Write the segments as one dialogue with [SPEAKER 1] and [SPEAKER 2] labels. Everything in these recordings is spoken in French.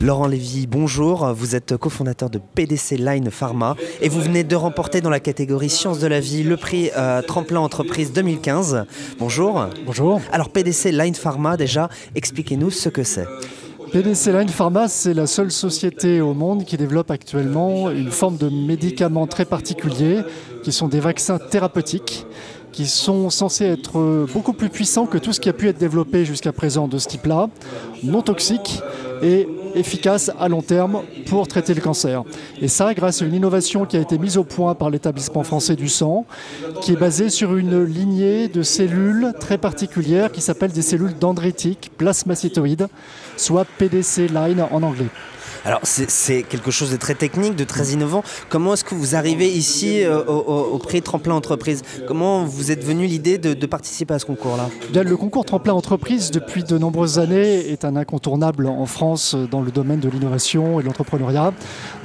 [SPEAKER 1] Laurent Lévy, bonjour. Vous êtes cofondateur de PDC Line Pharma et vous venez de remporter dans la catégorie Sciences de la vie le prix Tremplin Entreprise 2015. Bonjour.
[SPEAKER 2] Bonjour.
[SPEAKER 1] Alors PDC Line Pharma, déjà, expliquez-nous ce que c'est.
[SPEAKER 2] PDC Line Pharma, c'est la seule société au monde qui développe actuellement une forme de médicaments très particuliers qui sont des vaccins thérapeutiques qui sont censés être beaucoup plus puissants que tout ce qui a pu être développé jusqu'à présent de ce type-là, non toxiques et efficaces à long terme pour traiter le cancer. Et ça, grâce à une innovation qui a été mise au point par l'établissement français du sang, qui est basée sur une lignée de cellules très particulières qui s'appellent des cellules dendritiques plasmacytoïdes, soit PDC Line en anglais.
[SPEAKER 1] Alors c'est quelque chose de très technique, de très innovant. Comment est-ce que vous arrivez ici au prix Tremplin Entreprise? Comment vous êtes venu l'idée de participer à ce concours-là?
[SPEAKER 2] Le concours Tremplin Entreprise, depuis de nombreuses années, est un incontournable en France dans le domaine de l'innovation et de l'entrepreneuriat.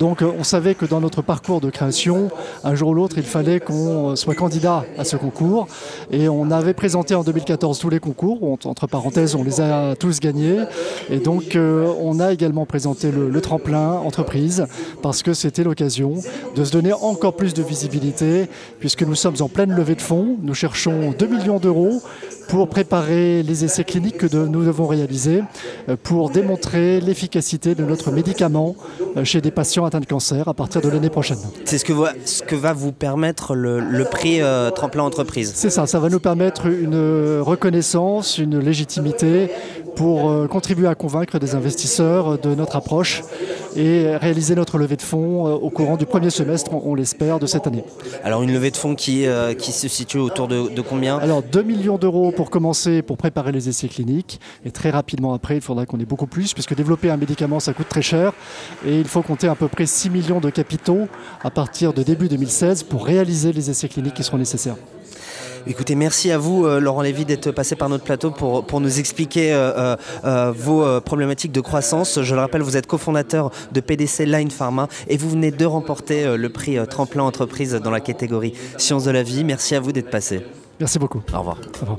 [SPEAKER 2] Donc on savait que dans notre parcours de création, un jour ou l'autre, il fallait qu'on soit candidat à ce concours. Et on avait présenté en 2014 tous les concours. Entre parenthèses, on les a tous gagnés. Et donc on a également présenté le Tremplin Entreprise parce que c'était l'occasion de se donner encore plus de visibilité puisque nous sommes en pleine levée de fonds. Nous cherchons 2 millions d'euros pour préparer les essais cliniques que nous devons réaliser pour démontrer l'efficacité de notre médicament chez des patients atteints de cancer à partir de l'année prochaine.
[SPEAKER 1] C'est ce que va vous permettre le prix Tremplin Entreprise.
[SPEAKER 2] C'est ça, ça va nous permettre une reconnaissance, une légitimité pour contribuer à convaincre des investisseurs de notre approche et réaliser notre levée de fonds au courant du premier semestre, on l'espère, de cette année.
[SPEAKER 1] Alors une levée de fonds qui se situe autour de combien?
[SPEAKER 2] Alors 2 millions d'euros pour commencer, pour préparer les essais cliniques. Et très rapidement après, il faudra qu'on ait beaucoup plus, puisque développer un médicament, ça coûte très cher. Et il faut compter à peu près 6 millions de capitaux à partir de début 2016 pour réaliser les essais cliniques qui seront nécessaires.
[SPEAKER 1] Écoutez, merci à vous, Laurent Lévy, d'être passé par notre plateau pour nous expliquer vos problématiques de croissance. Je le rappelle, vous êtes cofondateur de PDC Line Pharma et vous venez de remporter le prix Tremplin Entreprise dans la catégorie Sciences de la vie. Merci à vous d'être passé.
[SPEAKER 2] Merci beaucoup.
[SPEAKER 1] Au revoir.
[SPEAKER 2] Au revoir.